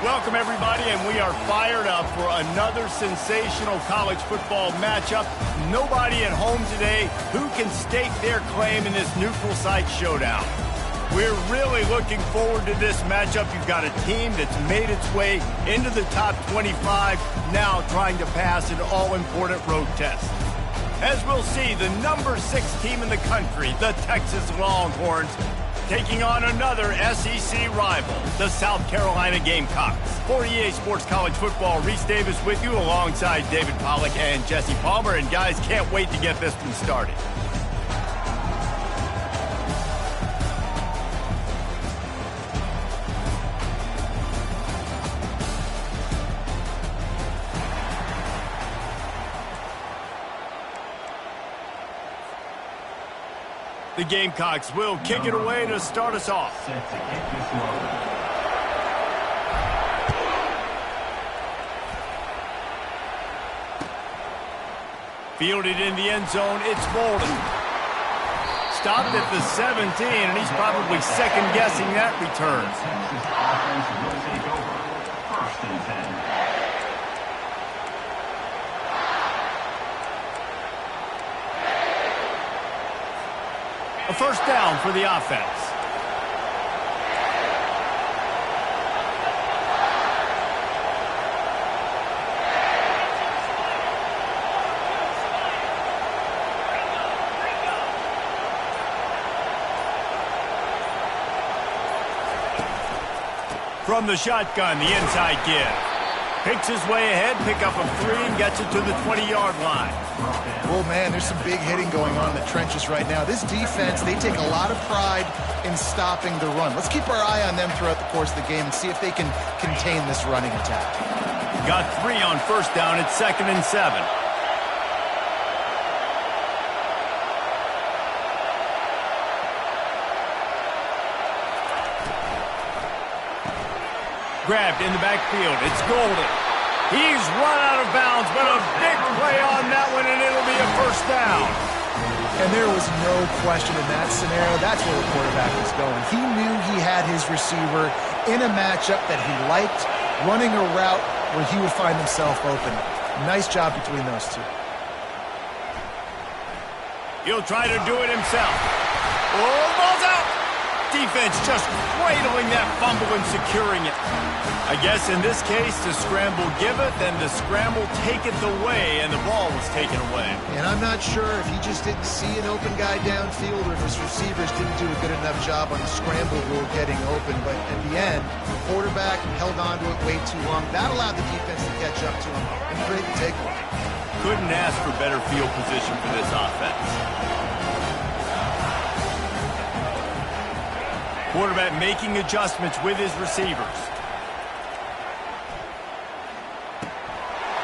Welcome, everybody, and we are fired up for another sensational college football matchup. Nobody at home today who can stake their claim in this neutral site showdown. We're really looking forward to this matchup. You've got a team that's made its way into the top 25, now trying to pass an all-important road test. As we'll see, the number 6 team in the country, the Texas Longhorns, taking on another SEC rival, the South Carolina Gamecocks. For EA Sports College Football, Reese Davis with you alongside David Pollack and Jesse Palmer. And guys, can't wait to get this one started. The Gamecocks will kick it away to start us off. Fielded in the end zone, it's Bolden. Stopped at the 17, and he's probably second-guessing that return. First and 10. A first down for the offense. From the shotgun, the inside give. Picks his way ahead, pick up a 3, and gets it to the 20-yard line. Oh, man, there's some big hitting going on in the trenches right now. This defense, they take a lot of pride in stopping the run. Let's keep our eye on them throughout the course of the game and see if they can contain this running attack. Got 3 on first down. It's 2nd and 7. Grabbed in the backfield. It's Golden. He's run out of bounds, but a big play on that one, and it'll be a first down. And there was no question in that scenario. That's where the quarterback was going. He knew he had his receiver in a matchup that he liked, running a route where he would find himself open. Nice job between those two. He'll try to do it himself. Oh, ball's out! Defense just cradling that fumble and securing it. I guess in this case, the scramble giveth and the scramble taketh away, and the ball was taken away. And I'm not sure if he just didn't see an open guy downfield or if his receivers didn't do a good enough job on the scramble rule getting open. But at the end, the quarterback held on to it way too long. That allowed the defense to catch up to him and create the takeaway. Couldn't ask for better field position for this offense. Quarterback making adjustments with his receivers.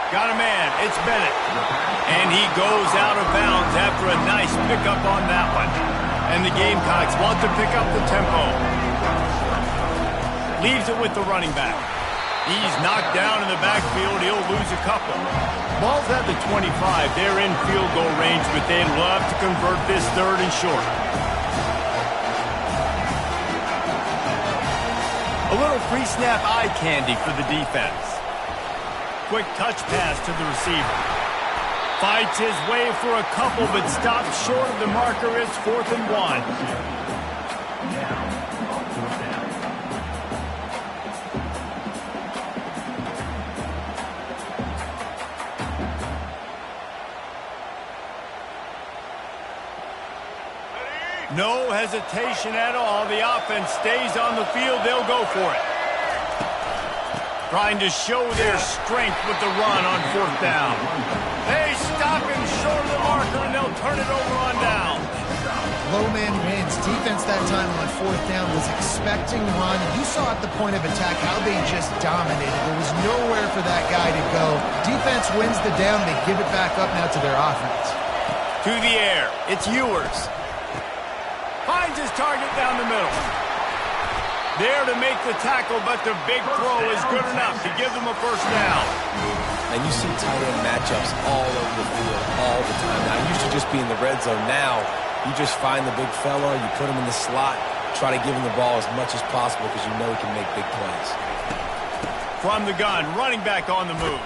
Got a man. It's Bennett. And he goes out of bounds after a nice pickup on that one. And the Gamecocks want to pick up the tempo. Leaves it with the running back. He's knocked down in the backfield. He'll lose a couple. Ball's at the 25. They're in field goal range, but they'd love to convert this 3rd and short. A little free snap eye candy for the defense. Quick touch pass to the receiver. Fights his way for a couple, but stops short of the marker. It's 4th and 1. No hesitation at all. The offense stays on the field. They'll go for it. Trying to show their strength with the run on 4th down. They stop him short of the marker, and they'll turn it over on down. Low man wins. Defense that time on 4th down was expecting run. You saw at the point of attack how they just dominated. There was nowhere for that guy to go. Defense wins the down. They give it back up now to their offense. To the air. It's Ewers. Finds his target down the middle. There to make the tackle, but the big throw is good enough to give them a first down. And you see tight end matchups all over the field all the time. Now, it used to just be in the red zone. Now, you just find the big fella, you put him in the slot, try to give him the ball as much as possible because you know he can make big plays. From the gun, running back on the move.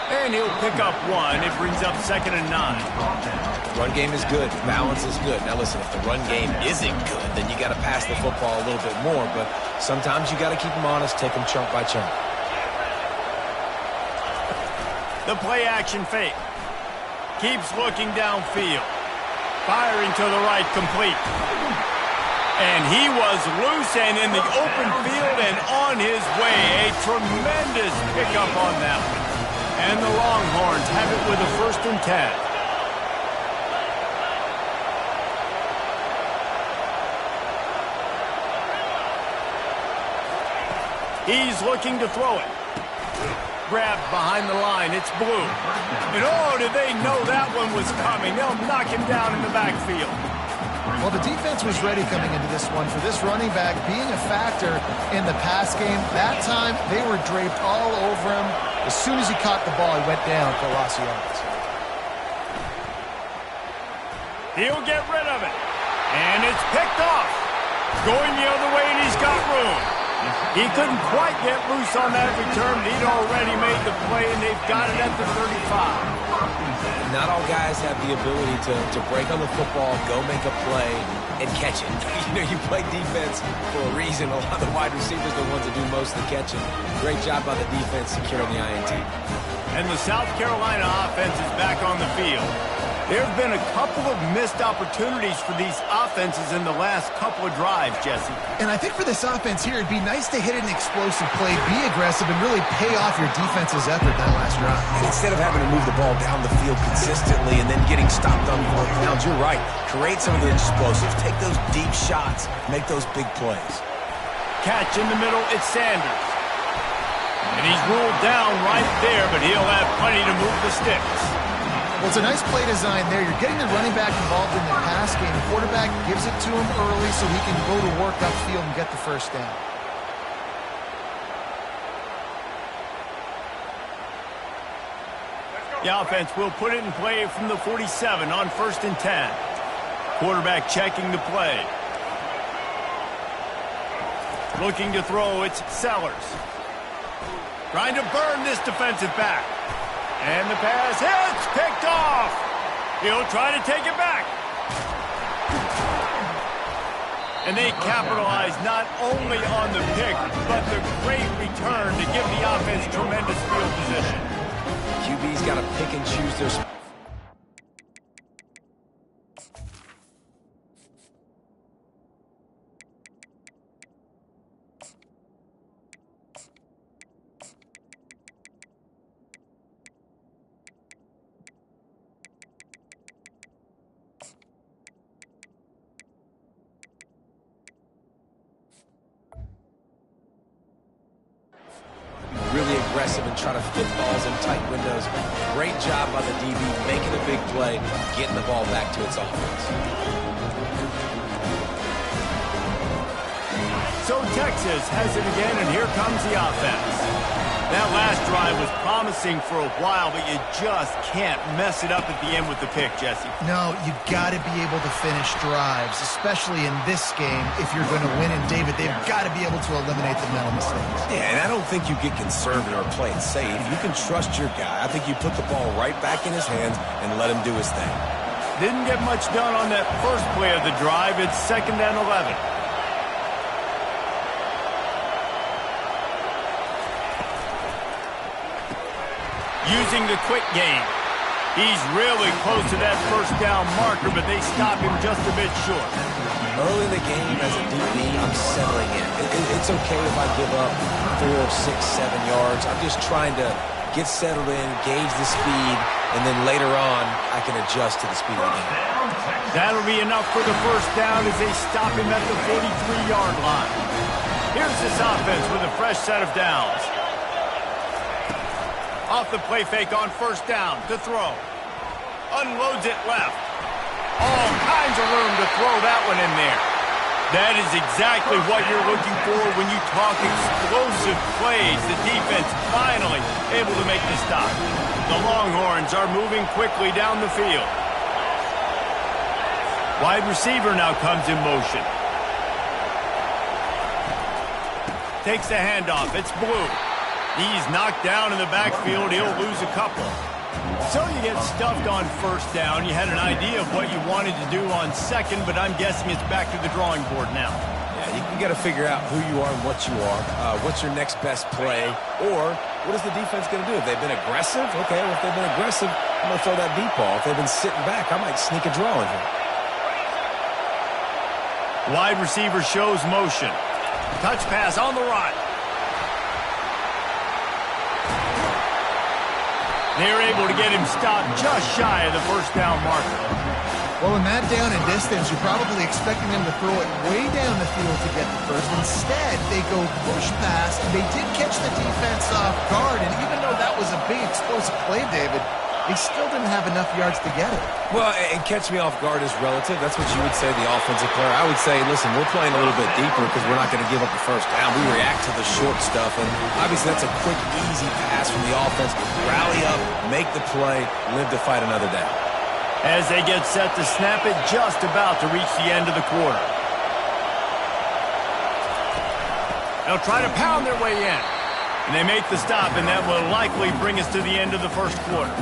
And he'll pick up one. It brings up 2nd and 9. Run game is good. Balance is good. Now listen, if the run game isn't good, then you got to pass the football a little bit more. But sometimes you got to keep them honest, take them chunk by chunk. The play action fake. Keeps looking downfield. Firing to the right, complete. And he was loose and in the open field and on his way. A tremendous pickup on that one. And the Longhorns have it with a 1st and 10. He's looking to throw it. Grabbed behind the line. It's Blue. And oh, did they know that one was coming? They'll knock him down in the backfield. Well, the defense was ready coming into this one for this running back being a factor in the pass game. That time, they were draped all over him. As soon as he caught the ball, he went down for loss of yards. He'll get rid of it. And it's picked off. Going the other way, and he's got room. He couldn't quite get loose on that return. He'd already made the play, and they've got it at the 35. Not all guys have the ability to break on the football, go make a play, and catch it. You know, you play defense for a reason. A lot of the wide receivers are the ones that do most of the catching. Great job by the defense securing the INT. And the South Carolina offense is back on the field. There have been a couple of missed opportunities for these offenses in the last couple of drives, Jesse. And I think for this offense here, it'd be nice to hit an explosive play, be aggressive, and really pay off your defense's effort that last drive. And instead of having to move the ball down the field consistently and then getting stopped on 4th downs, you're right. Create some of the explosives. Take those deep shots. Make those big plays. Catch in the middle, it's Sanders. And he's ruled down right there, but he'll have plenty to move the sticks. Well, it's a nice play design there. You're getting the running back involved in the pass game. The quarterback gives it to him early so he can go to work upfield and get the 1st down. The offense will put it in play from the 47 on 1st and 10. Quarterback checking the play. Looking to throw, it's Sellers. Trying to burn this defensive back. And the pass hits, picked off. He'll try to take it back. And they capitalize not only on the pick, but the great return to give the offense tremendous field position. QB's got to pick and choose their spots. Really aggressive and try to fit balls in tight windows. Great job by the DB making a big play, getting the ball back to its offense. So Texas has it again, and here comes the offense. That last drive was promising for a while, but you just can't mess it up at the end with the pick, Jesse. No, you got to be able to finish drives, especially in this game. If you're going to win, and David, they've got to be able to eliminate the mental mistakes. Yeah, and I don't think you get conservative or play it safe. You can trust your guy. I think you put the ball right back in his hands and let him do his thing. Didn't get much done on that first play of the drive. It's 2nd and 11. Using the quick game. He's really close to that 1st down marker, but they stop him just a bit short. Early in the game, as a DB, I'm settling in. It's okay if I give up 4, 6, 7 yards. I'm just trying to get settled in, gauge the speed, and then later on, I can adjust to the speed of the game. That'll be enough for the 1st down as they stop him at the 43-yard line. Here's this offense with a fresh set of downs. Off the play fake on 1st down to throw. Unloads it left. All kinds of room to throw that one in there. That is exactly what you're looking for when you talk explosive plays. The defense finally able to make the stop. The Longhorns are moving quickly down the field. Wide receiver now comes in motion. Takes the handoff. It's Blue. He's knocked down in the backfield. He'll lose a couple. So you get stuffed on first down. You had an idea of what you wanted to do on second, but I'm guessing it's back to the drawing board now. Yeah, you got to figure out who you are and what you are. What's your next best play? Or what is the defense going to do? If they've been aggressive, okay, well, if they've been aggressive, I'm going to throw that deep ball. If they've been sitting back, I might sneak a draw in here. Wide receiver shows motion. Touch pass on the run. They're able to get him stopped just shy of the first down marker. Well, in that down and distance, you're probably expecting them to throw it way down the field to get the first. Instead, they go push pass, and they did catch the defense off guard. And even though that was a big explosive play, David, they still didn't have enough yards to get it. Well, and catch me off guard is relative. That's what you would say, the offensive player. I would say, listen, we're playing a little bit deeper because we're not going to give up the first down. We react to the short stuff, and obviously that's a quick, easy pass from the offense. Rally up, make the play, live to fight another down. As they get set to snap it, just about to reach the end of the quarter. They'll try to pound their way in. And they make the stop, and that will likely bring us to the end of the first quarter.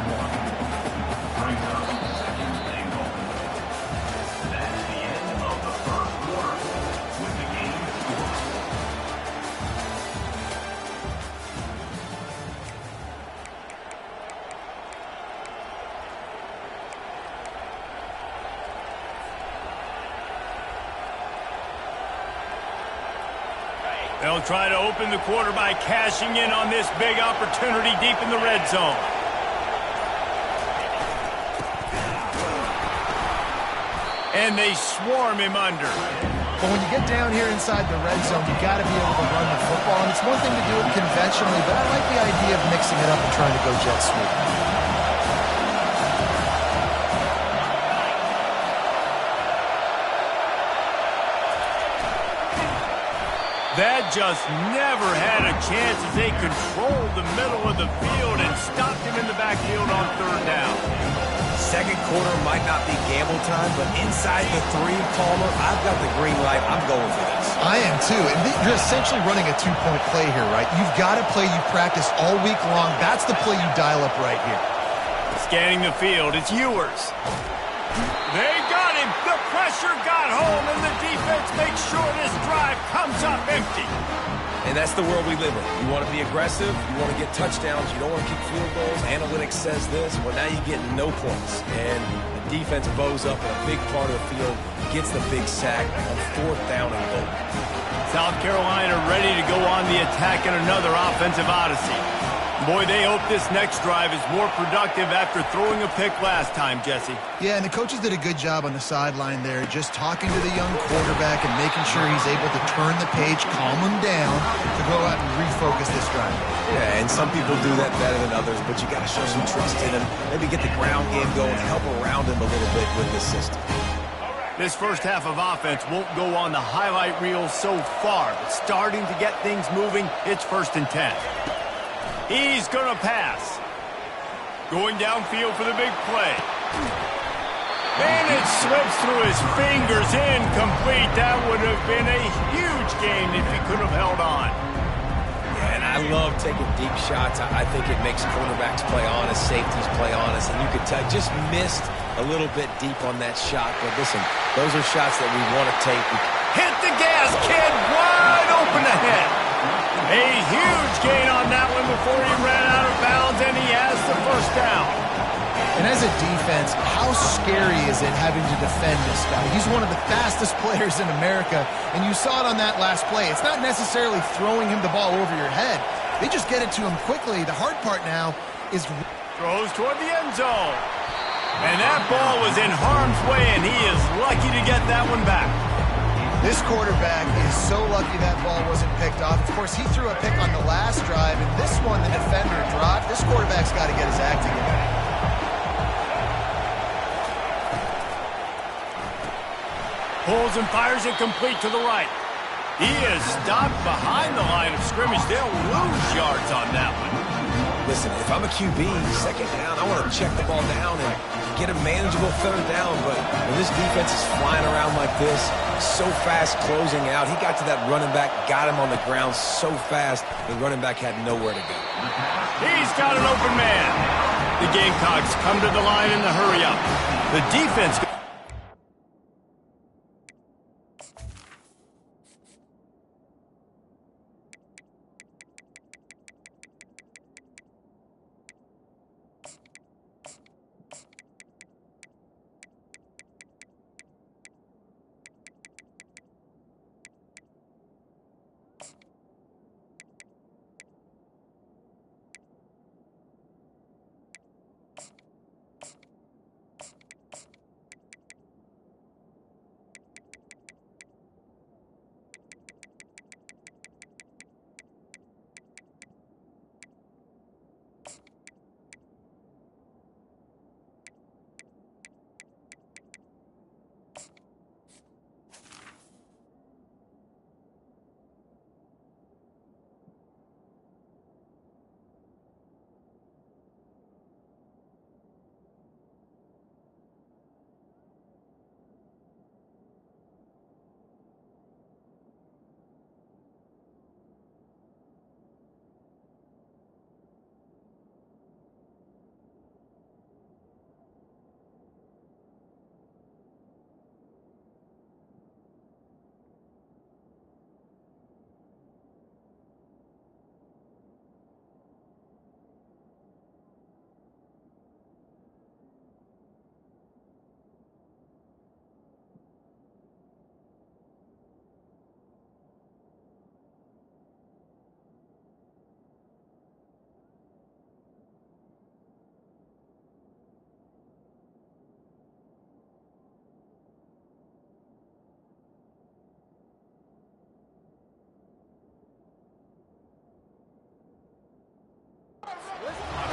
They'll try to open the quarter by cashing in on this big opportunity deep in the red zone. And they swarm him under. But when you get down here inside the red zone, you got to be able to run the football. And it's one thing to do it conventionally, but I like the idea of mixing it up and trying to go jet sweep. That just never had a chance as they controlled the middle of the field and stopped him in the backfield on third down. Second quarter might not be gamble time, but inside the three, Palmer, I've got the green light. I'm going for this. I am too. And you're essentially running a two-point play here, right? You've got a play you practice all week long. That's the play you dial up right here. Scanning the field, it's Ewers. They got him. The pressure got home, and the defense makes sure this drive comes up empty. And that's the world we live in. You want to be aggressive. You want to get touchdowns. You don't want to kick field goals. Analytics says this. Well, now you get no points. And the defense bows up in a big part of the field, gets the big sack on fourth down and goal. South Carolina ready to go on the attack in another offensive odyssey. Boy, they hope this next drive is more productive after throwing a pick last time, Jesse. Yeah, and the coaches did a good job on the sideline there, just talking to the young quarterback and making sure he's able to turn the page, calm him down, to go out and refocus this drive. Yeah, and some people do that better than others, but you got to show some trust in him. Maybe get the ground game going, help around him a little bit with this system. This first half of offense won't go on the highlight reel so far, but starting to get things moving, it's 1st and 10. He's going to pass. Going downfield for the big play. And it slips through his fingers, incomplete. That would have been a huge gain if he could have held on. Yeah, and I love taking deep shots. I think it makes quarterbacks play honest, safeties play honest, and you could tell just missed a little bit deep on that shot. But listen, those are shots that we want to take. Hit the gas, kid. Wide open ahead. A huge gain on that one before he ran out of bounds, and he has the first down. And as a defense, how scary is it having to defend this guy? He's one of the fastest players in America, and you saw it on that last play. It's not necessarily throwing him the ball over your head. They just get it to him quickly. The hard part now is... Throws toward the end zone. And that ball was in harm's way, and he is lucky to get that one back. This quarterback is so lucky that ball wasn't picked off. Of course, he threw a pick on the last drive, and this one the defender dropped. This quarterback's got to get his act together. Pulls and fires it complete to the right. He is stopped behind the line of scrimmage. They'll lose yards on that one. Listen, if I'm a QB, second down, I want to check the ball down and get a manageable third down. But when this defense is flying around like this, so fast closing out, he got to that running back, got him on the ground so fast, the running back had nowhere to go. He's got an open man. The Gamecocks come to the line in the hurry up. The defense...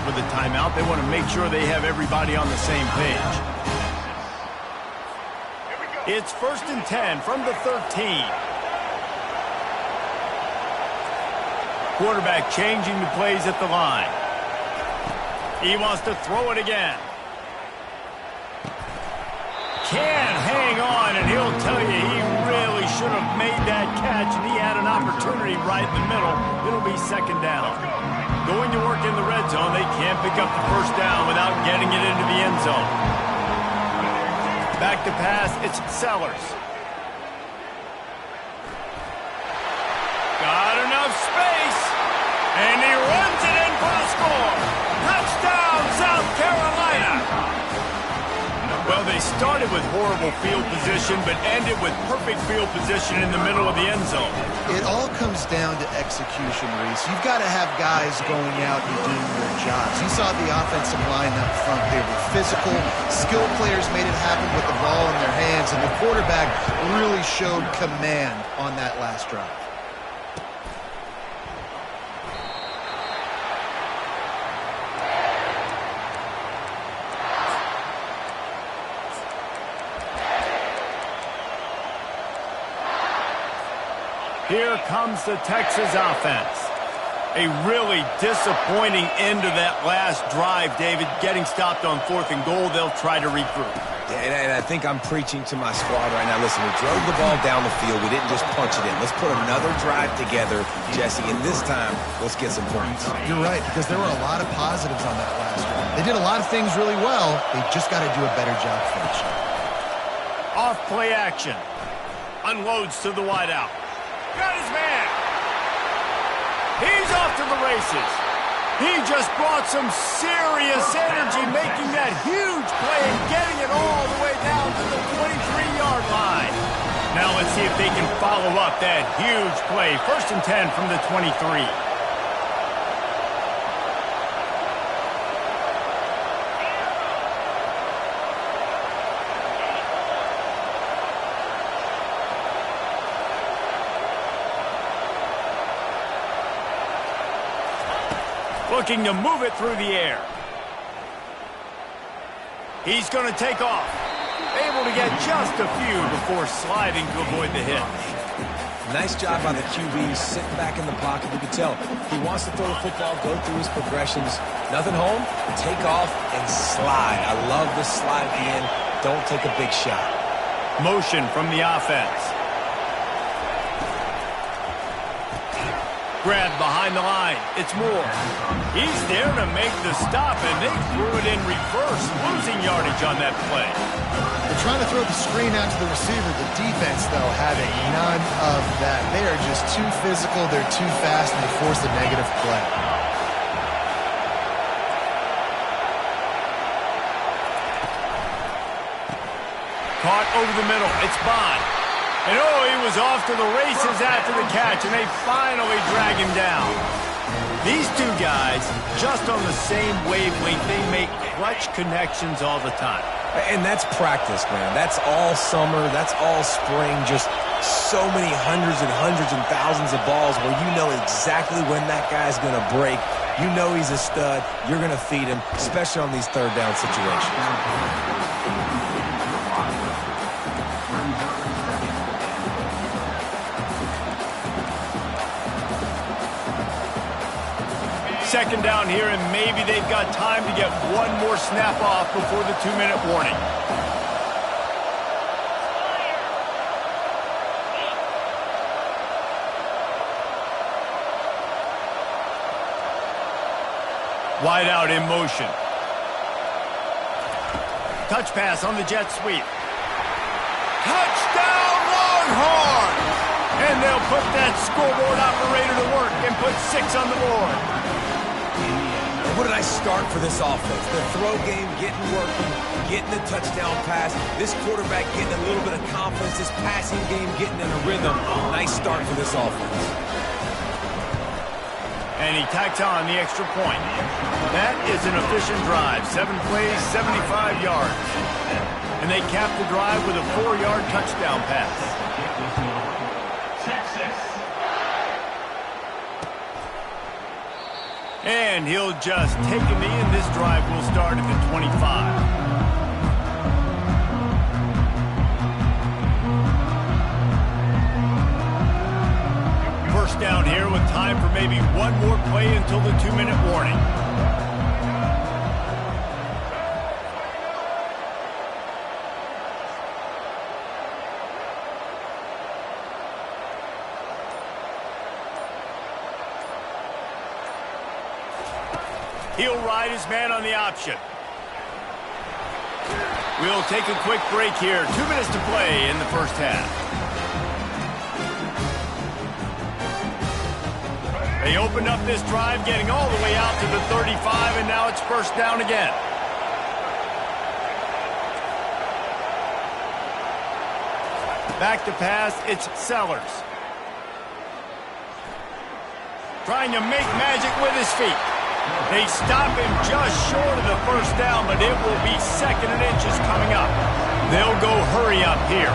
With the timeout, they want to make sure they have everybody on the same page. It's 1st and 10 from the 13. Quarterback changing the plays at the line. He wants to throw it again. Can't hang on, and he'll tell you he really should have made that catch, and he had an opportunity right in the middle. It'll be 2nd down. Going to work in the red zone, they can't pick up the 1st down without getting it into the end zone. Back to pass, it's Sellers. Got enough space, and he runs it in for the score. Touchdown, South Carolina. Well, they started with horrible field position, but ended with perfect field position in the middle of the end zone. It all comes down to execution, Reese. You've got to have guys going out and doing their jobs. You saw the offensive line up front. They were physical. Skilled players made it happen with the ball in their hands, and the quarterback really showed command on that last drive. Here comes the Texas offense. A really disappointing end to that last drive, David. Getting stopped on 4th and goal, they'll try to regroup. Yeah, and I think I'm preaching to my squad right now. Listen, we drove the ball down the field. We didn't just punch it in. Let's put another drive together, Jesse, and this time, let's get some points. You're right, because there were a lot of positives on that last drive. They did a lot of things really well. They just got to do a better job finishing. Off play action. Unloads to the wideout. Got his man. He's off to the races. He just brought some serious energy, making that huge play and getting it all the way down to the 23-yard line. Now let's see if they can follow up that huge play. 1st and 10 from the 23. Looking to move it through the air. He's going to take off. Able to get just a few before sliding to avoid the hit. Nice job by the QB, sitting back in the pocket. You can tell he wants to throw the football, go through his progressions. Nothing home, take off, and slide. I love the slide at the end. Don't take a big shot. Motion from the offense. Grab behind the line. It's Moore. He's there to make the stop, and they threw it in reverse, losing yardage on that play. They're trying to throw the screen out to the receiver. The defense, though, having none of that. They are just too physical, they're too fast, and they force a negative play. Caught over the middle. It's Bond. And oh, he was off to the races after the catch, and they finally drag him down. These two guys, just on the same wavelength, they make clutch connections all the time. And that's practice, man. That's all summer. That's all spring. Just so many hundreds and thousands of balls where you know exactly when that guy's going to break. You know he's a stud. You're going to feed him, especially on these third down situations. Second down here, and maybe they've got time to get one more snap off before the 2-minute warning. Wide out in motion. Touch pass on the jet sweep. Touchdown Longhorns! And they'll put that scoreboard operator to work and put 6 on the board. What did I start for this offense? The throw game getting working, getting the touchdown pass. This quarterback getting a little bit of confidence. This passing game getting in a rhythm. Nice start for this offense. And he tacks on the extra point. That is an efficient drive. 7 plays, 75 yards. And they cap the drive with a 4-yard touchdown pass. And he'll just take a knee, and this drive will start at the 25. First down here with time for maybe one more play until the 2-minute warning. He'll ride his man on the option. We'll take a quick break here. 2 minutes to play in the first half. They opened up this drive, getting all the way out to the 35, and now it's first down again. Back to pass, it's Sellers. Trying to make magic with his feet. They stop him just short of the first down, but it will be 2nd and inches coming up. They'll go hurry up here.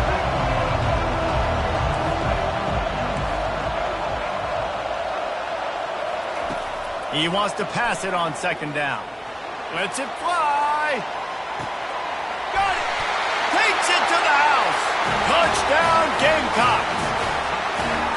He wants to pass it on 2nd down. Lets it fly. Got it. Takes it to the house. Touchdown, Gamecocks.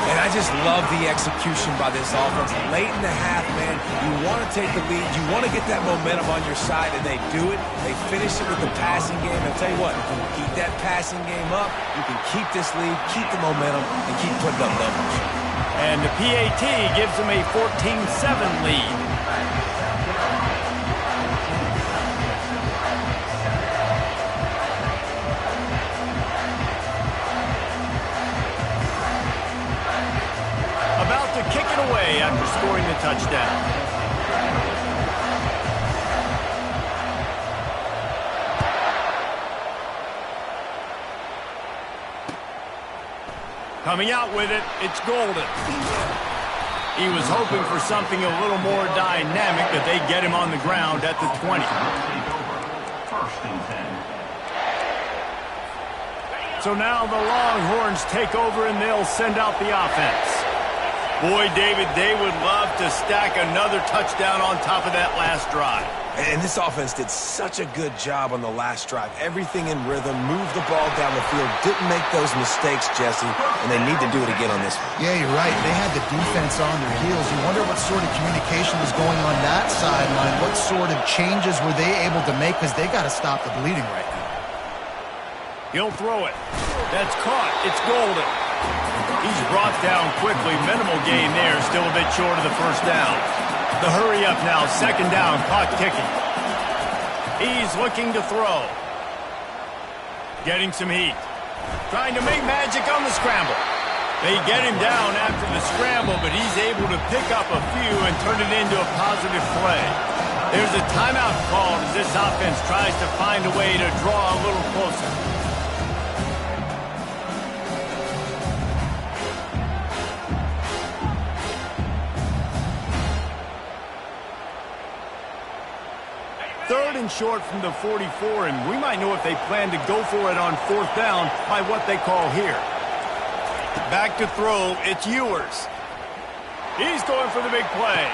And I just love the execution by this offense. Late in the half, man, you want to take the lead. You want to get that momentum on your side, and they do it. They finish it with the passing game. I'll tell you what, if you keep that passing game up, you can keep this lead, keep the momentum, and keep putting up numbers. And the PAT gives them a 14-7 lead. Kick it away after scoring the touchdown. Coming out with it, it's Golden. He was hoping for something a little more dynamic, but they get him on the ground at the 20. First and 10. So now the Longhorns take over, and they'll send out the offense. Boy, David, they would love to stack another touchdown on top of that last drive. And this offense did such a good job on the last drive. Everything in rhythm, moved the ball down the field, didn't make those mistakes, Jesse, and they need to do it again on this one. Yeah, you're right. They had the defense on their heels. You wonder what sort of communication was going on that sideline. What sort of changes were they able to make, because they got to stop the bleeding right now. He'll throw it. That's caught. It's Golden. He's brought down quickly. Minimal gain there. Still a bit short of the first down. The hurry up now. Second down. Clock ticking. He's looking to throw. Getting some heat. Trying to make magic on the scramble. They get him down after the scramble, but he's able to pick up a few and turn it into a positive play. There's a timeout called as this offense tries to find a way to draw a little closer. Third and short from the 44, and we might know if they plan to go for it on fourth down by what they call here. Back to throw, it's Ewers. He's going for the big play.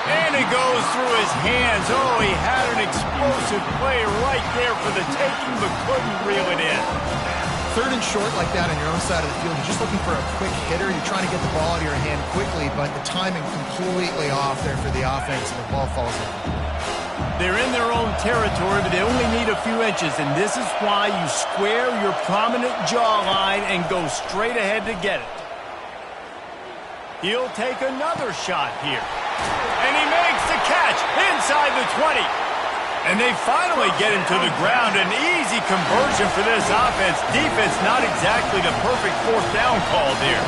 And it goes through his hands. Oh, he had an explosive play right there for the taking, but couldn't reel it in. Third and short like that on your own side of the field, you're just looking for a quick hitter. You're trying to get the ball out of your hand quickly, but the timing completely off there for the offense, and the ball falls in. They're in their own territory, but they only need a few inches, and this is why you square your prominent jawline and go straight ahead to get it. He'll take another shot here. And he makes the catch inside the 20. And they finally get him to the ground. An easy conversion for this offense. Defense not exactly the perfect fourth down call there.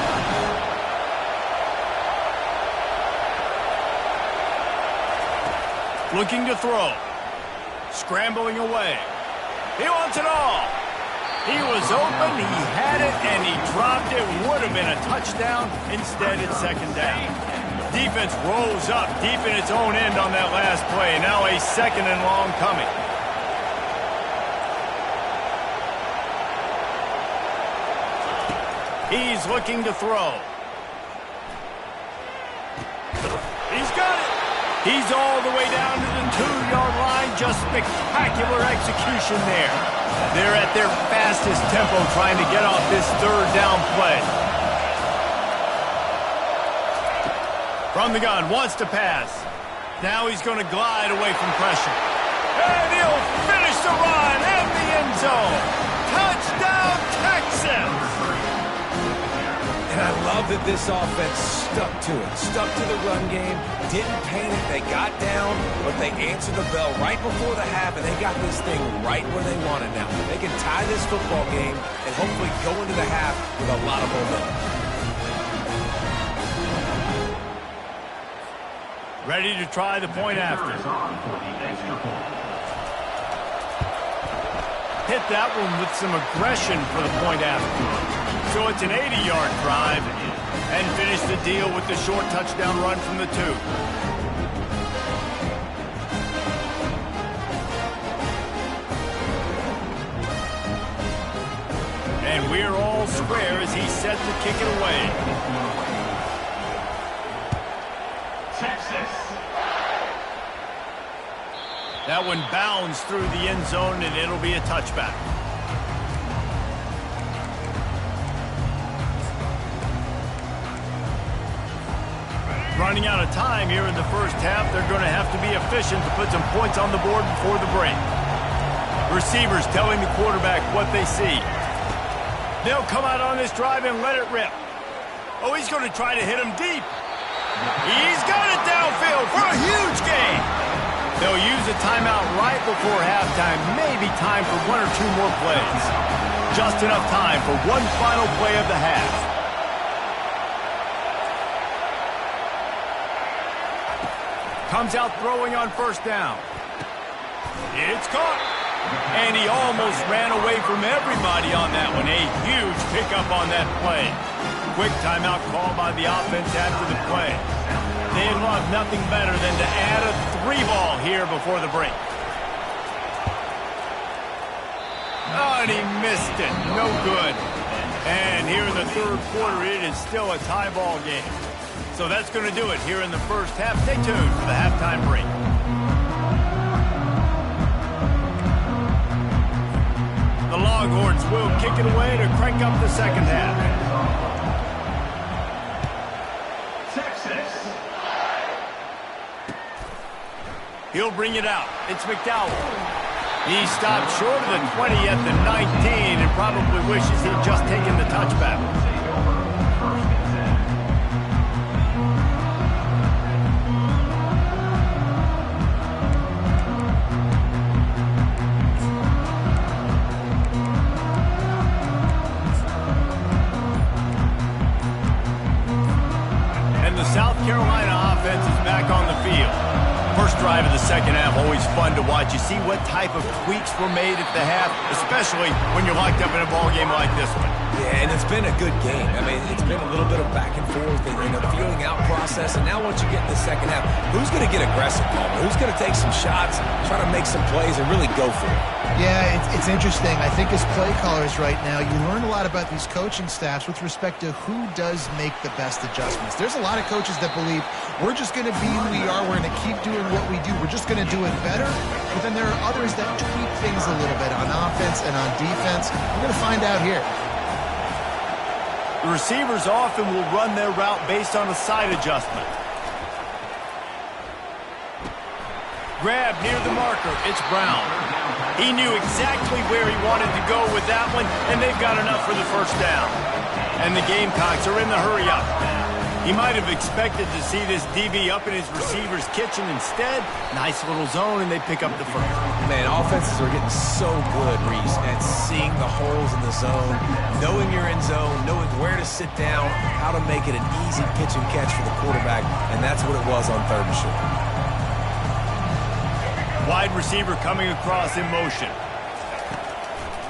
Looking to throw. Scrambling away. He wants it all. He was open, he had it, and he dropped it. Would have been a touchdown. Instead, it's second down. Defense rolls up deep in its own end on that last play. Now a second and long coming. He's looking to throw. He's got it. He's all the way down to the 2-yard line. Just spectacular execution there. They're at their fastest tempo trying to get off this third down play. From the gun, wants to pass. Now he's going to glide away from pressure. And he'll finish the run in the end zone. Touchdown, Texans! And I love that this offense stuck to it, stuck to the run game, didn't panic, they got down, but they answered the bell right before the half, and they got this thing right where they want it now. They can tie this football game and hopefully go into the half with a lot of momentum. Ready to try the point after. Hit that one with some aggression for the point after. So it's an 80-yard drive, and finish the deal with the short touchdown run from the 2. And we're all square as he's set to kick it away. Texas. That one bounds through the end zone, and it'll be a touchback. Running out of time here in the first half. They're going to have to be efficient to put some points on the board before the break. Receivers telling the quarterback what they see. They'll come out on this drive and let it rip. Oh, he's going to try to hit him deep. He's got it downfield for a huge gain. They'll use a timeout right before halftime. Maybe time for one or two more plays. Just enough time for one final play of the half. Comes out throwing on first down. It's caught. And he almost ran away from everybody on that one. A huge pickup on that play. Quick timeout call by the offense after the play. They'd love nothing better than to add a 3-ball here before the break. Oh, and he missed it. No good. And here in the third quarter, it is still a tie ball game. So that's going to do it here in the first half. Stay tuned for the halftime break. The Longhorns will kick it away to crank up the second half. Texas. He'll bring it out. It's McDowell. He stopped short of the 20 at the 19 and probably wishes he'd just taken the touchback. And the South Carolina offense is back on the field. First drive of the second half, always fun to watch. You see what type of tweaks were made at the half, especially when you're locked up in a ball game like this one. Yeah, and it's been a good game. I mean, it's been a little bit of back and forth and a feeling out process. And now once you get in the second half, who's going to get aggressive, Palmer? Who's going to take some shots, try to make some plays, and really go for it? Yeah, it's interesting. I think as play callers right now, you learn a lot about these coaching staffs with respect to who does make the best adjustments. There's a lot of coaches that believe we're just going to be who we are. We're going to keep doing what we do. We're just going to do it better. But then there are others that tweak things a little bit on offense and on defense. We're going to find out here. The receivers often will run their route based on a side adjustment. Grab near the marker. It's Brown. He knew exactly where he wanted to go with that one, and they've got enough for the first down. And the Gamecocks are in the hurry-up. He might have expected to see this DB up in his receiver's kitchen. Instead, nice little zone, and they pick up the first. Man, offenses are getting so good, Reese, at seeing the holes in the zone, knowing you're in zone, knowing where to sit down, how to make it an easy pitch and catch for the quarterback, and that's what it was on 3rd and short. Wide receiver coming across in motion.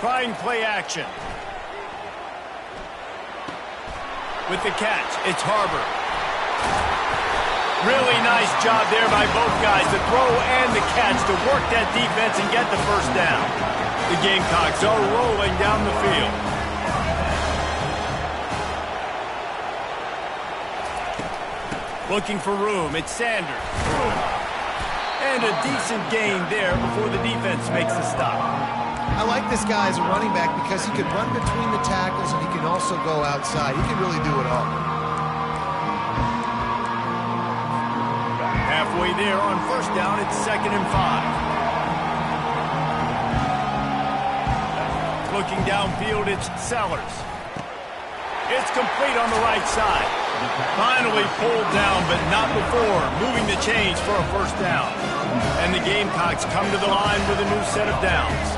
Trying play action. With the catch, it's Harbor. Really nice job there by both guys, the throw and the catch, to work that defense and get the first down. The Gamecocks are rolling down the field. Looking for room, it's Sanders. And a decent gain there before the defense makes the stop. I like this guy as a running back because he can run between the tackles and he can also go outside. He can really do it all. Halfway there on first down, it's 2nd and 5. Looking downfield, it's Sellers. It's complete on the right side. Finally pulled down, but not before moving the chains for a first down. And the Gamecocks come to the line with a new set of downs.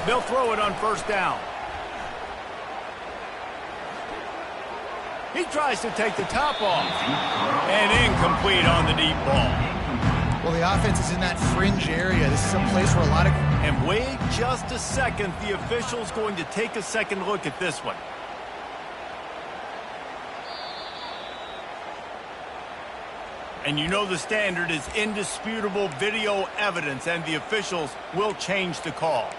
They'll throw it on first down. He tries to take the top off. And incomplete on the deep ball. Well, the offense is in that fringe area. This is a place where a lot of... And wait just a second. The official's going to take a second look at this one. And you know the standard is indisputable video evidence, and the officials will change the call.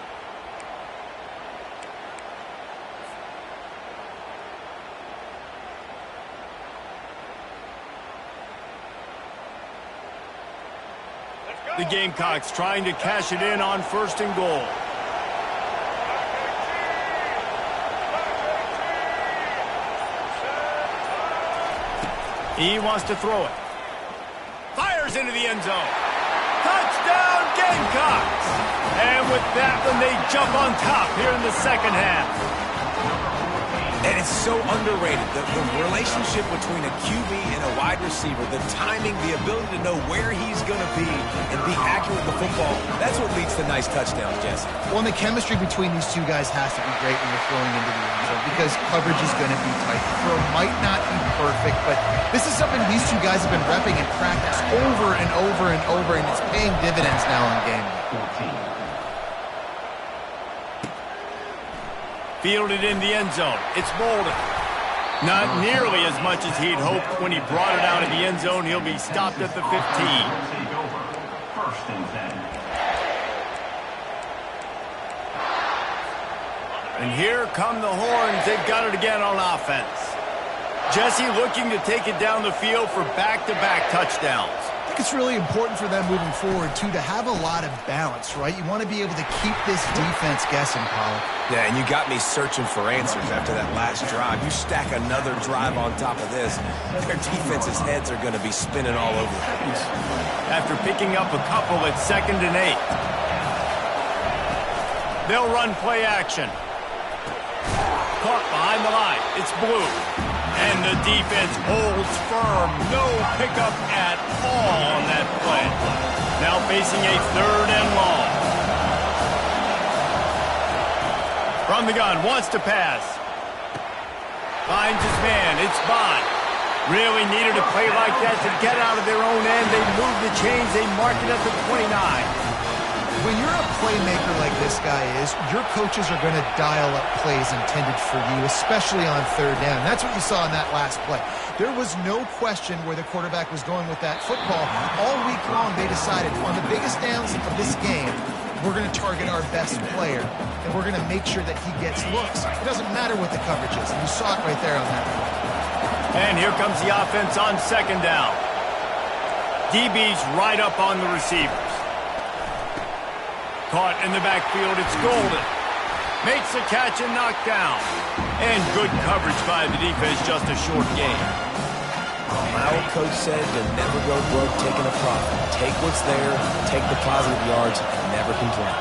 The Gamecocks trying to cash it in on 1st and goal. He wants to throw it. Fires into the end zone. Touchdown, Gamecocks! And with that one, they jump on top here in the second half. And it's so underrated, the relationship between a QB and a wide receiver, the timing, the ability to know where he's going to be and be accurate with the football, that's what leads to nice touchdowns, Jesse. Well, and the chemistry between these two guys has to be great when you're throwing into the end zone because coverage is going to be tight. The throw might not be perfect, but this is something these two guys have been repping in practice over and over and over, and it's paying dividends now in game. 14. Fielded in the end zone. It's Bolden. Not nearly as much as he'd hoped when he brought it out of the end zone. He'll be stopped at the 15. Take over. 1st and 10. And here come the horns. They've got it again on offense. Jesse looking to take it down the field for back-to-back touchdowns. think it's really important for them moving forward, too, to have a lot of balance, right? You want to be able to keep this defense guessing, Pollock. Yeah, and you got me searching for answers after that last drive. You stack another drive on top of this, their defense's heads are going to be spinning all over the place. After picking up a couple at 2nd and 8. They'll run play action. Caught behind the line. It's Blue. And the defense holds firm. No pickup at all on that play. Now facing a 3rd and long. From the gun, wants to pass. Finds his man. It's Bond. Really needed a play like that to get out of their own end. They move the chains. They mark it at the 29. When you're a playmaker like this guy is, your coaches are going to dial up plays intended for you, especially on 3rd down. That's what you saw in that last play. There was no question where the quarterback was going with that football. All week long, they decided on the biggest downs of this game, we're going to target our best player, and we're going to make sure that he gets looks. It doesn't matter what the coverage is, and you saw it right there on that play. And here comes the offense on 2nd down. DB's right up on the receivers. Caught in the backfield, it's Golden. Makes the catch and knocked down. And good coverage by the defense, just a short game. My old coach said to never go broke taking a profit. Take what's there, take the positive yards, and never complain.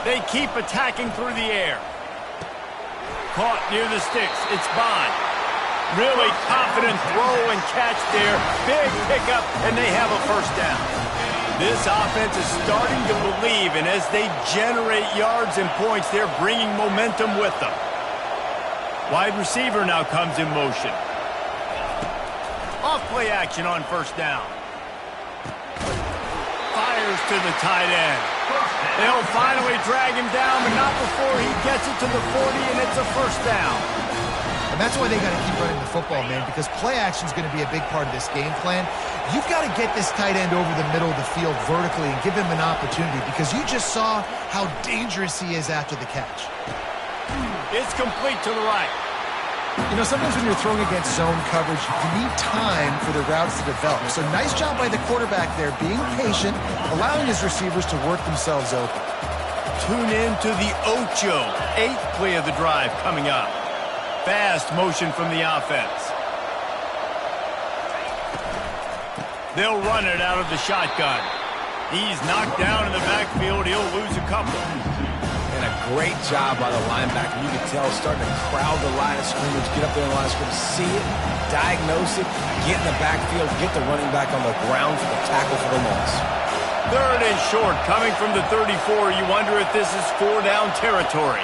They keep attacking through the air. Caught near the sticks, it's Bond. Really confident throw and catch there. Big pickup, and they have a 1st down. This offense is starting to believe, and as they generate yards and points, they're bringing momentum with them. Wide receiver now comes in motion. Off play action on 1st down. Fires to the tight end. They'll finally drag him down, but not before he gets it to the 40, and it's a 1st down. And that's why they got to keep running the football, man, because play action is going to be a big part of this game plan. You've got to get this tight end over the middle of the field vertically and give him an opportunity, because you just saw how dangerous he is after the catch. It's complete to the right. You know, sometimes when you're throwing against zone coverage, you need time for the routes to develop. So nice job by the quarterback there, being patient, allowing his receivers to work themselves open. Tune in to the Ocho. 8th play of the drive coming up. Fast motion from the offense. They'll run it out of the shotgun. He's knocked down in the backfield. He'll lose a couple. And a great job by the linebacker. You can tell starting to crowd the line of scrimmage, get up there in the line of scrimmage, see it, diagnose it, get in the backfield, get the running back on the ground for the tackle for the loss. 3rd and short coming from the 34. You wonder if this is 4-down territory.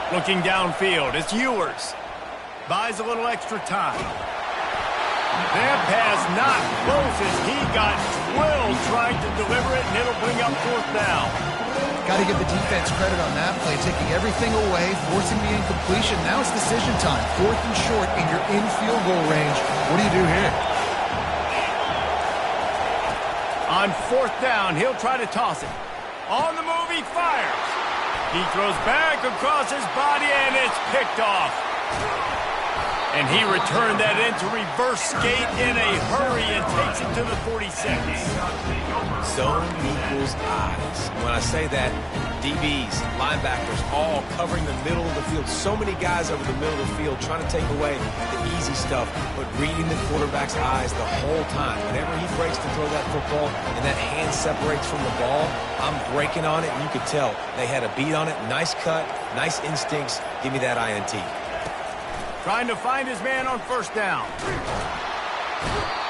Looking downfield, it's Ewers. Buys a little extra time. That pass not close as he got drilled trying to deliver it, and it'll bring up 4th down. Got to give the defense credit on that play, taking everything away, forcing the incompletion. Now it's decision time. 4th and short, and you're in field goal range. What do you do here? On 4th down, he'll try to toss it. On the move, he fires. He throws back across his body, and it's picked off. And he returned that into reverse skate in a hurry and takes it to the 46. Zone equals eyes. When I say that, DBs, linebackers, all covering the middle of the field. So many guys over the middle of the field trying to take away the easy stuff, but reading the quarterback's eyes the whole time. Whenever he breaks to throw that football and that hand separates from the ball, I'm breaking on it, and you could tell they had a beat on it. Nice cut, nice instincts. Give me that INT. Trying to find his man on 1st down.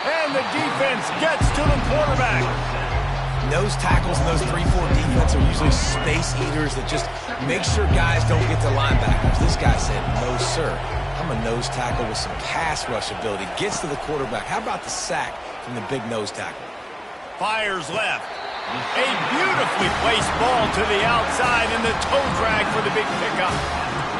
And the defense gets to the quarterback. Nose tackles in those 3-4 defense are usually space eaters that just make sure guys don't get to linebackers. This guy said, no, sir. I'm a nose tackle with some pass rush ability. Gets to the quarterback. How about the sack from the big nose tackle? Fires left. A beautifully placed ball to the outside, and the toe drag for the big pickup.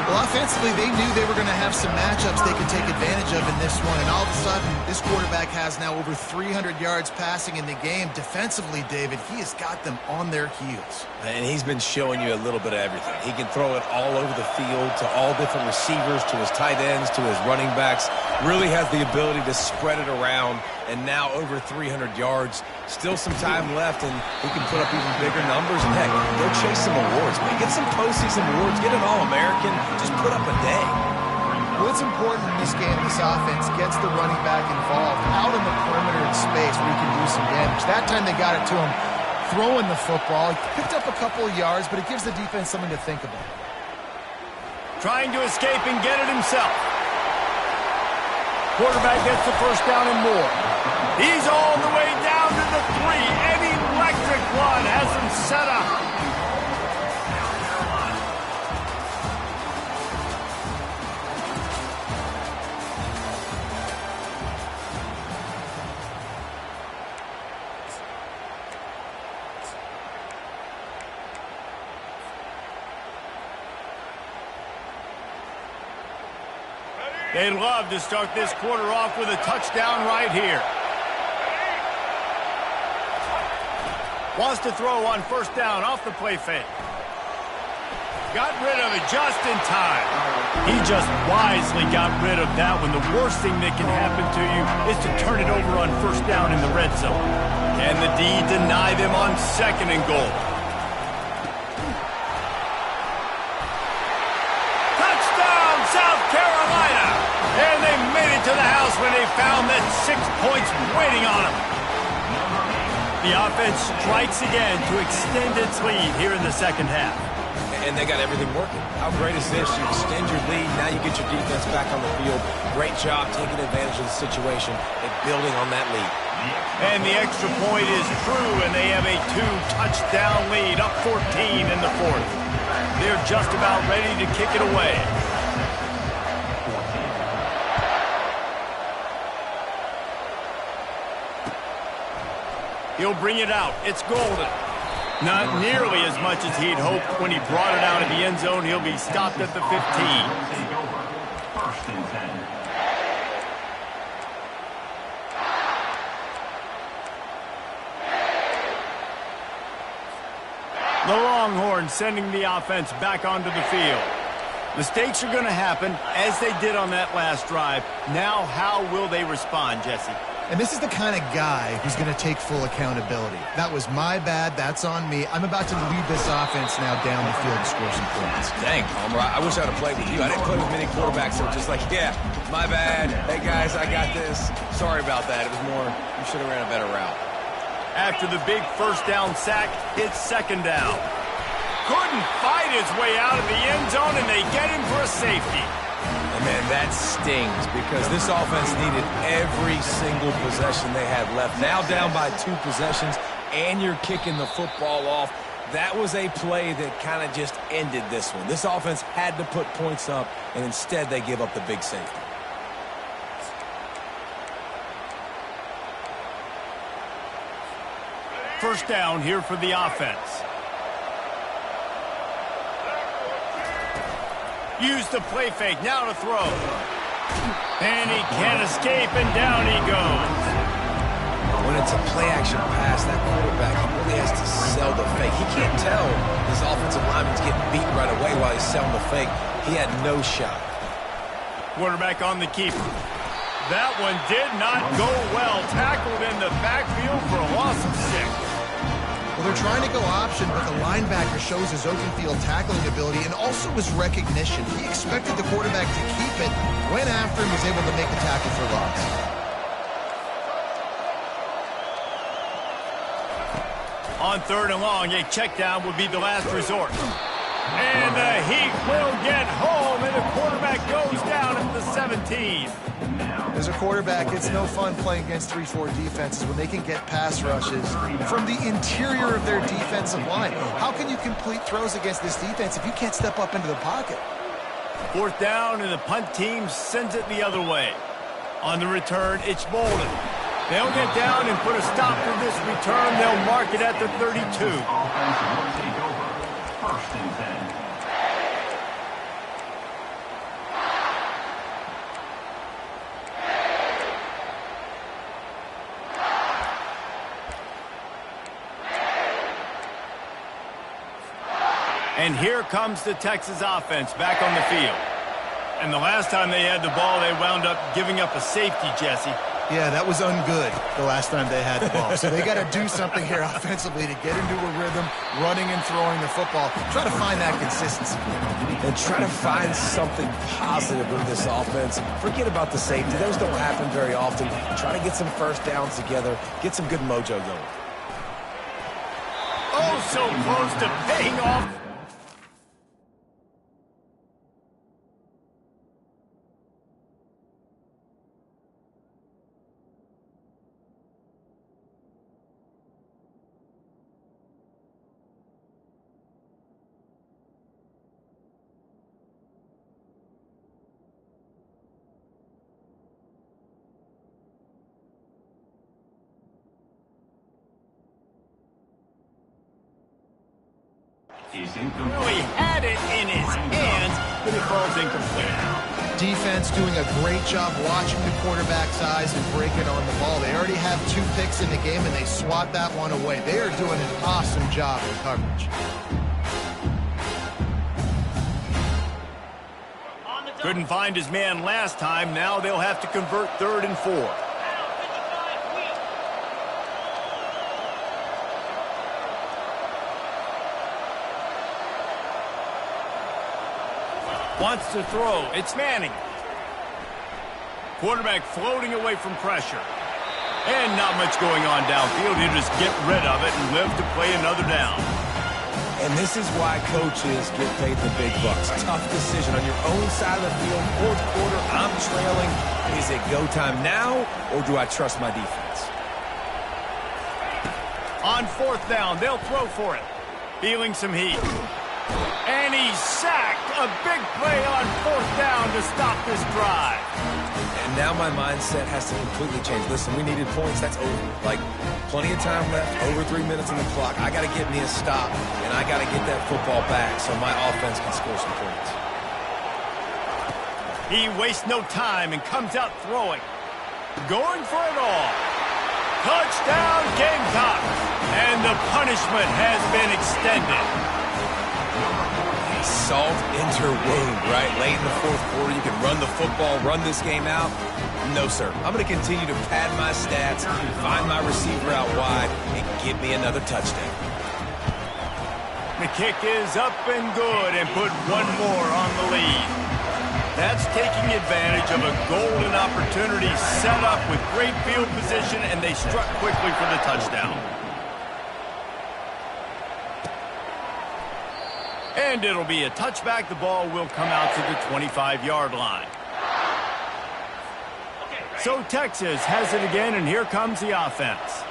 Well, offensively, they knew they were going to have some matchups they could take advantage of in this one, and all of a sudden, this quarterback has now over 300 yards passing in the game. Defensively, David, he has got them on their heels. And he's been showing you a little bit of everything. He can throw it all over the field to all different receivers, to his tight ends, to his running backs. Really has the ability to spread it around, and now over 300 yards. Still some time left, and he can put up even bigger numbers. And heck, go chase some awards, man. Get some postseason awards. Get an All-American. Just put up a day. What's important in this game, this offense gets the running back involved out in the perimeter in space where he can do some damage. That time they got it to him throwing the football. He picked up a couple of yards, but it gives the defense something to think about. Trying to escape and get it himself. Quarterback gets the first down and more. He's all the way down to the 3. An electric one has him set up. They'd love to start this quarter off with a touchdown right here. Wants to throw on first down off the play fake. Got rid of it just in time. He just wisely got rid of that one. The worst thing that can happen to you is to turn it over on first down in the red zone. Can the D deny them on second and goal? Touchdown, South Carolina! And they made it to the house when they found that 6 points waiting on them. The offense strikes again to extend its lead here in the second half. And they got everything working. How great is this? You extend your lead, now you get your defense back on the field. Great job taking advantage of the situation and building on that lead. And the extra point is true, and they have a 2-touchdown lead, up 14 in the fourth. They're just about ready to kick it away. He'll bring it out. It's golden. Not nearly as much as he'd hoped when he brought it out of the end zone. He'll be stopped at the 15. First and 10. The Longhorns sending the offense back onto the field. Mistakes are going to happen, as they did on that last drive. Now, how will they respond, Jesse? And this is the kind of guy who's going to take full accountability. That was my bad. That's on me. I'm about to lead this offense now down the field to score some points. Dang, Homer, I wish I'd have played with you. I didn't play with many quarterbacks that were just like, yeah, my bad. Hey, guys, I got this. Sorry about that. It was more, you should have ran a better route. After the big first down sack, it's second down. Couldn't fight his way out of the end zone, and they get him for a safety. And man, that stings because this offense needed every single possession they had left. Now down by 2 possessions, and you're kicking the football off. That was a play that kind of just ended this one. This offense had to put points up, and instead they give up the big safety. First down here for the offense. Use the play fake, now to throw. And he can't escape, and down he goes. When it's a play-action pass, that quarterback, he really has to sell the fake. He can't tell his offensive lineman's getting beat right away while he's selling the fake. He had no shot. Quarterback on the keeper. That one did not go well. Tackled in the backfield for a loss of 6. Well, they're trying to go option, but the linebacker shows his open field tackling ability and also his recognition. He expected the quarterback to keep it, went after him, was able to make a tackle for loss. On third and long, a check down would be the last resort. And the Heat will get home, and the quarterback goes down at the 17. As a quarterback, it's no fun playing against 3-4 defenses when they can get pass rushes from the interior of their defensive line. How can you complete throws against this defense if you can't step up into the pocket? Fourth down, and the punt team sends it the other way. On the return, it's Bolden. They'll get down and put a stop to this return. They'll mark it at the 32. Offense will take over. First and 10. And here comes the Texas offense back on the field. And the last time they had the ball, they wound up giving up a safety, Jesse. Yeah, that was ungood the last time they had the ball. So they got to do something here offensively to get into a rhythm, running and throwing the football. Try to find that consistency. And try to find something positive in this offense. Forget about the safety. Those don't happen very often. Try to get some first downs together. Get some good mojo going. Oh, so close to paying off. He's Well, incomplete. he had it in his hands, but it falls incomplete. Defense doing a great job watching the quarterback's eyes and breaking on the ball. They already have 2 picks in the game, and they swat that one away. They are doing an awesome job in coverage. Couldn't find his man last time. Now they'll have to convert 3rd and 4. Wants to throw. It's Manning. Quarterback floating away from pressure. And not much going on downfield. He'll just get rid of it and live to play another down. And this is why coaches get paid the big bucks. Tough decision on your own side of the field. 4th quarter, I'm trailing. Is it go time now, or do I trust my defense? On 4th down, they'll throw for it. Feeling some heat. And he's sacked. A big play on 4th down to stop this drive. And now my mindset has to completely change. Listen, we needed points. That's over. Like, plenty of time left, over 3 minutes on the clock. I got to get me a stop, and I got to get that football back so my offense can score some points. He wastes no time and comes out throwing. Going for it all. Touchdown, Gamecocks. And the punishment has been extended. Salt into wound, right? Late in the 4th quarter, you can run the football, run this game out. No, sir. I'm going to continue to pad my stats, find my receiver out wide, and give me another touchdown. The kick is up and good and put one more on the lead. That's taking advantage of a golden opportunity set up with great field position, and they struck quickly for the touchdown. And it'll be a touchback. The ball will come out to the 25-yard line. So Texas has it again, and here comes the offense.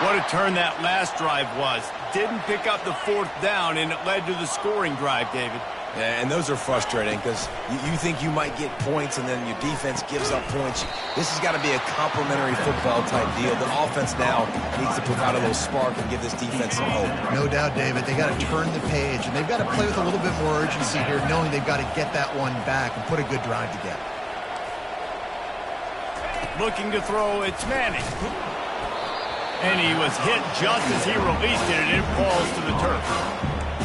What a turn that last drive was. Didn't pick up the 4th down, and it led to the scoring drive, David. Yeah, and those are frustrating because you think you might get points and then your defense gives up points. This has got to be a complementary football type deal. The offense now needs to provide a little spark and give this defense some hope. No doubt, David. They got to turn the page, and they've got to play with a little bit more urgency here, knowing they've got to get that one back and put a good drive together. Looking to throw, it's Manning. And he was hit just as he released it, and it falls to the turf.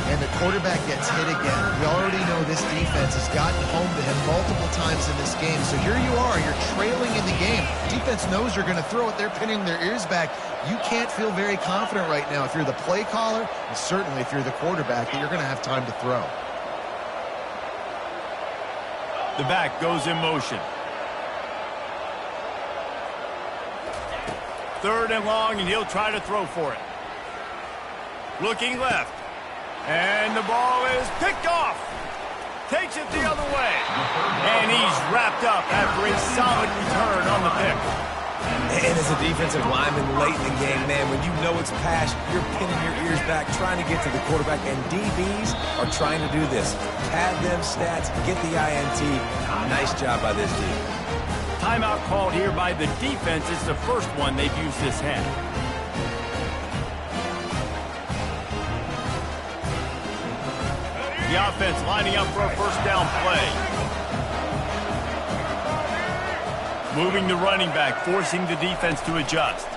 And the quarterback gets hit again. We already know this defense has gotten home to him multiple times in this game. So here you are, you're trailing in the game. Defense knows you're going to throw it. They're pinning their ears back. You can't feel very confident right now if you're the play caller, and certainly if you're the quarterback, that you're going to have time to throw. The back goes in motion. 3rd and long, and he'll try to throw for it. Looking left. And the ball is picked off. Takes it the other way. And he's wrapped up after a solid return on the pick. And as a defensive lineman late in the game, man, when you know it's pass, you're pinning your ears back, trying to get to the quarterback. And DBs are trying to do this. Pad them stats, get the INT. Nice job by this team. Timeout called here by the defense. It's the first one they've used this half. The offense lining up for a 1st down play. Moving the running back, forcing the defense to adjust.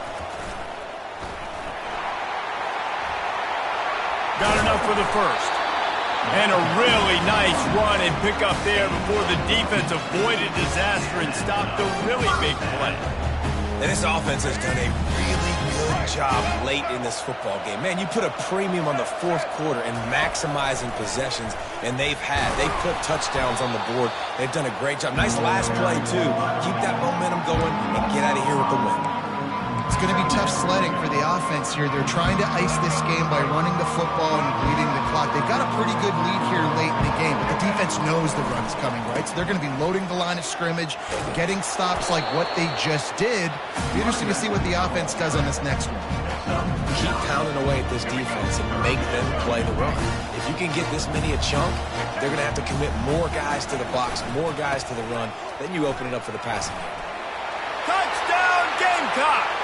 Got enough for the 1st. And a really nice run and pick up there before the defense avoided disaster and stopped a really big play. And this offense has done a really good job late in this football game. Man, you put a premium on the fourth quarter and maximizing possessions, and they've put touchdowns on the board. They've done a great job. Nice last play, too. Keep that momentum going and get out of here with the win. It's going to be tough sledding for the offense here. They're trying to ice this game by running the football and bleeding the clock. They've got a pretty good lead here late in the game, but the defense knows the run's coming, right? So they're going to be loading the line of scrimmage, getting stops like what they just did. It'll be interesting to see what the offense does on this next one. Keep pounding away at this defense and make them play the run. If you can get this many a chunk, they're going to have to commit more guys to the box, more guys to the run. Then you open it up for the passing game. Touchdown, Gamecocks!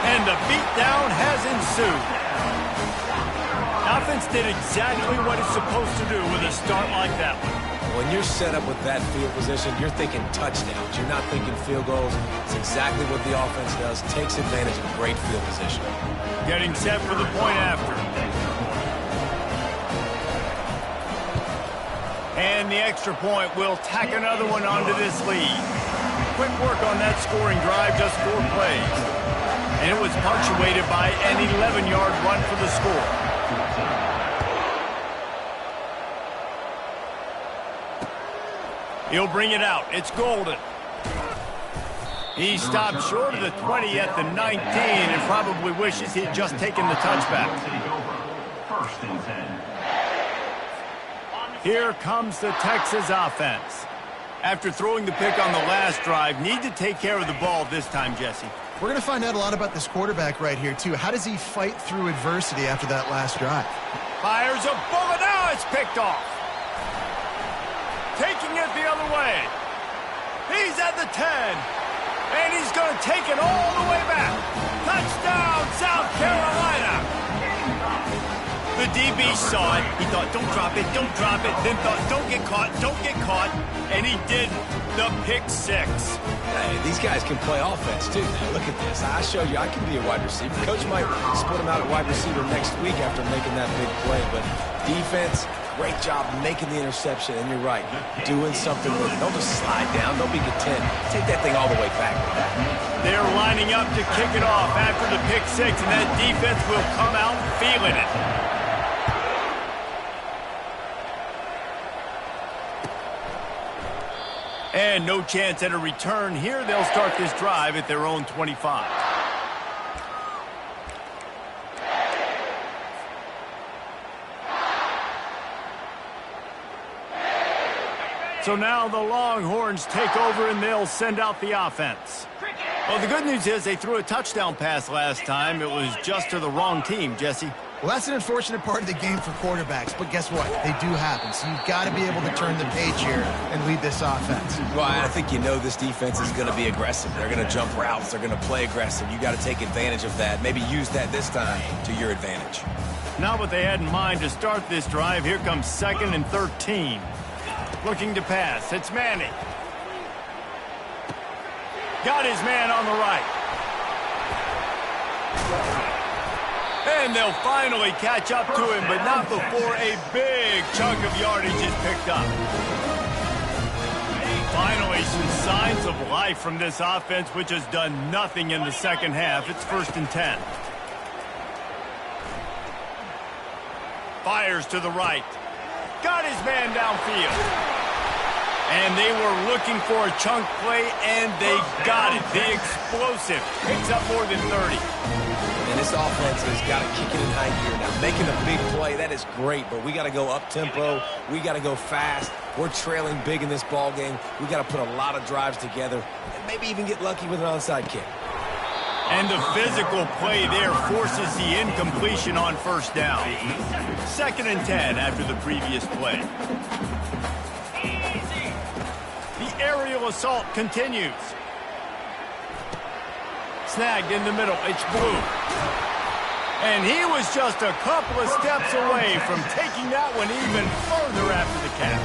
And the beatdown has ensued. Offense did exactly what it's supposed to do with a start like that one. When you're set up with that field position, you're thinking touchdowns. You're not thinking field goals. It's exactly what the offense does. Takes advantage of great field position. Getting set for the point after. And the extra point will tack another one onto this lead. Quick work on that scoring drive, just 4 plays. And it was punctuated by an 11-yard run for the score. He'll bring it out. It's Golden. He stopped short of the 20 at the 19 and probably wishes he had just taken the touchback. First and 10. Here comes the Texas offense. After throwing the pick on the last drive, need to take care of the ball this time, Jesse. We're going to find out a lot about this quarterback right here, too. How does he fight through adversity after that last drive? Fires a bullet. Now it's picked off. Taking it the other way. He's at the 10. And he's going to take it all the way back. Touchdown, South Carolina. The DB saw it. He thought, don't drop it, don't drop it. Then thought, don't get caught, don't get caught. And he did the pick 6. Hey, these guys can play offense, too. Now, look at this. I showed you I can be a wide receiver. Coach might split him out at wide receiver next week after making that big play. But defense, great job making the interception. And you're right, doing something with it. Don't just slide down. Don't be content. Take that thing all the way back. They're lining up to kick it off after the pick 6, and that defense will come out feeling it. And no chance at a return here. They'll start this drive at their own 25. So now the Longhorns take over and they'll send out the offense. Well, the good news is they threw a touchdown pass last time. It was just to the wrong team, Jesse. Well, that's an unfortunate part of the game for quarterbacks, but guess what? They do happen, so you've got to be able to turn the page here and lead this offense. Well, I think you know this defense is going to be aggressive. They're going to jump routes. They're going to play aggressive. You got to take advantage of that. Maybe use that this time to your advantage. Not what they had in mind to start this drive. Here comes 2nd and 13. Looking to pass. It's Manning. Got his man on the right. And they'll finally catch up to him, but not before a big chunk of yardage is picked up. Finally, some signs of life from this offense, which has done nothing in the second half. It's 1st and 10. Fires to the right. Got his man downfield. And they were looking for a chunk play, and they got it. The explosive picks up more than 30. And this offense has got to kick it in high gear now. Making a big play, that is great, but we got to go up-tempo. We got to go fast. We're trailing big in this ball game. We got to put a lot of drives together and maybe even get lucky with an onside kick. And the physical play there forces the incompletion on 1st down. 2nd and 10 after the previous play. The aerial assault continues. Snagged in the middle. It's Blue. And he was just a couple of steps away from taking that one even further after the catch.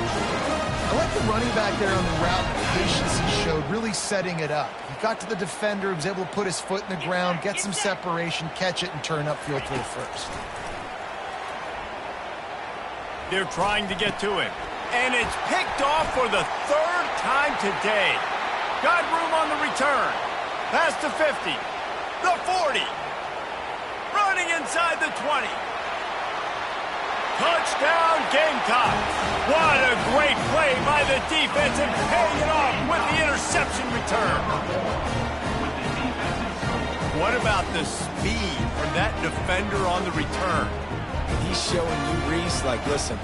I like the running back there on the route. The patience he showed, really setting it up. He got to the defender, was able to put his foot in the ground, get some separation, catch it, and turn upfield for the 1st. They're trying to get to him. And it's picked off for the third time today. Got room on the return. Pass to 50. The 40. Running inside the 20. Touchdown, Gamecocks. What a great play by the defense and paying it off with the interception return. What about the speed from that defender on the return? He's showing you, Reese, like, listen,